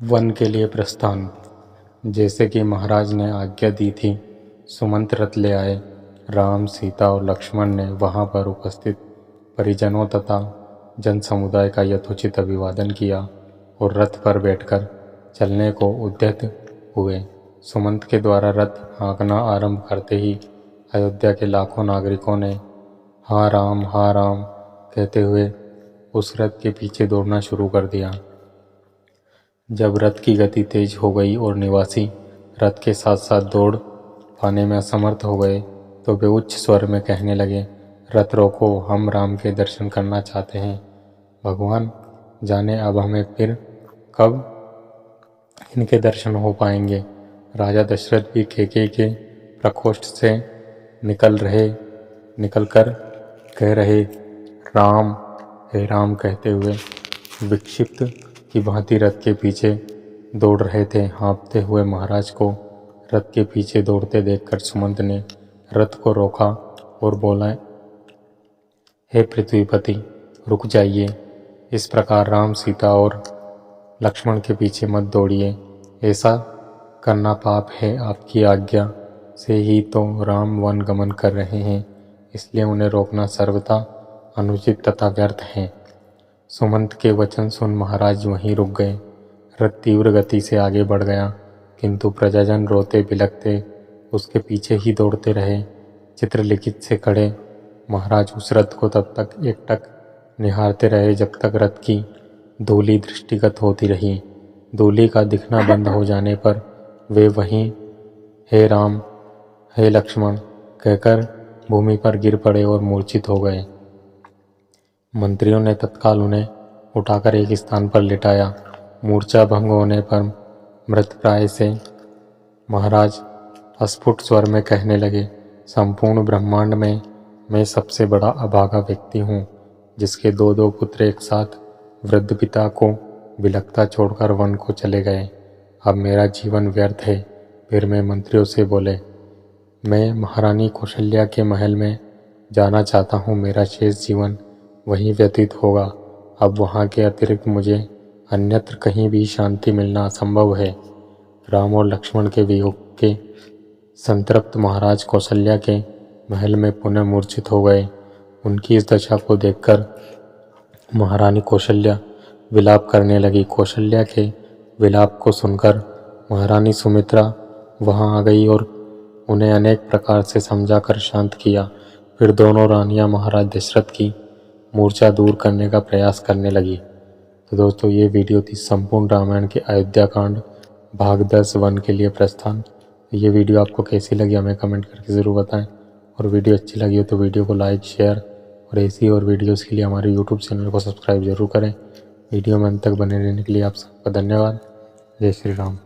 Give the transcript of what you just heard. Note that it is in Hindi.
वन के लिए प्रस्थान। जैसे कि महाराज ने आज्ञा दी थी, सुमंत रथ ले आए। राम, सीता और लक्ष्मण ने वहां पर उपस्थित परिजनों तथा जन समुदाय का यथोचित अभिवादन किया और रथ पर बैठकर चलने को उद्यत हुए। सुमंत के द्वारा रथ हाँकना आरंभ करते ही अयोध्या के लाखों नागरिकों ने हा राम कहते हुए उस रथ के पीछे दौड़ना शुरू कर दिया। जब रथ की गति तेज हो गई और निवासी रथ के साथ साथ दौड़ पाने में असमर्थ हो गए तो वे उच्च स्वर में कहने लगे, रथ रोको, हम राम के दर्शन करना चाहते हैं। भगवान जाने अब हमें फिर कब इनके दर्शन हो पाएंगे। राजा दशरथ भी कैकेयी के प्रकोष्ठ से निकलकर कह रहे, राम, हे राम कहते हुए विक्षिप्त की भांति रथ के पीछे दौड़ रहे थे। हाँफते हुए महाराज को रथ के पीछे दौड़ते देखकर सुमंत ने रथ को रोका और बोला, हे पृथ्वीपति, रुक जाइए। इस प्रकार राम, सीता और लक्ष्मण के पीछे मत दौड़िए। ऐसा करना पाप है। आपकी आज्ञा से ही तो राम वन गमन कर रहे हैं, इसलिए उन्हें रोकना सर्वथा अनुचित तथा व्यर्थ है। सुमंत के वचन सुन महाराज वहीं रुक गए। रथ तीव्र गति से आगे बढ़ गया, किंतु प्रजाजन रोते बिलखते उसके पीछे ही दौड़ते रहे। चित्रलिखित से खड़े महाराज उस रथ को तब तक एकटक निहारते रहे जब तक रथ की धूलि दृष्टिगत होती रही। धूलि का दिखना बंद हो जाने पर वे वहीं हे राम, हे लक्ष्मण कहकर भूमि पर गिर पड़े और मूर्छित हो गए। मंत्रियों ने तत्काल उन्हें उठाकर एक स्थान पर लिटाया। मूर्छा भंग होने पर मृतप्राय से महाराज अस्फुट स्वर में कहने लगे, संपूर्ण ब्रह्मांड में मैं सबसे बड़ा अभागा व्यक्ति हूँ, जिसके दो पुत्र एक साथ वृद्ध पिता को बिलखता छोड़कर वन को चले गए। अब मेरा जीवन व्यर्थ है। फिर मैं मंत्रियों से बोले, मैं महारानी कौशल्या के महल में जाना चाहता हूँ। मेरा शेष जीवन वहीं व्यतीत होगा। अब वहाँ के अतिरिक्त मुझे अन्यत्र कहीं भी शांति मिलना असंभव है। राम और लक्ष्मण के वियोग के संतृप्त महाराज कौशल्या के महल में पुनः मूर्छित हो गए। उनकी इस दशा को देखकर महारानी कौशल्या विलाप करने लगी। कौशल्या के विलाप को सुनकर महारानी सुमित्रा वहां आ गई और उन्हें अनेक प्रकार से समझाकर शांत किया। फिर दोनों रानियां महाराज दशरथ की मूर्छा दूर करने का प्रयास करने लगी। तो दोस्तों, ये वीडियो थी संपूर्ण रामायण के अयोध्या कांड भाग 10 वन के लिए प्रस्थान। ये वीडियो आपको कैसी लगी हमें कमेंट करके ज़रूर बताएं, और वीडियो अच्छी लगी हो तो वीडियो को लाइक, शेयर और ऐसी और वीडियोस के लिए हमारे यूट्यूब चैनल को सब्सक्राइब जरूर करें। वीडियो में अंत तक बने रहने के लिए आप सबका धन्यवाद। जय श्री राम।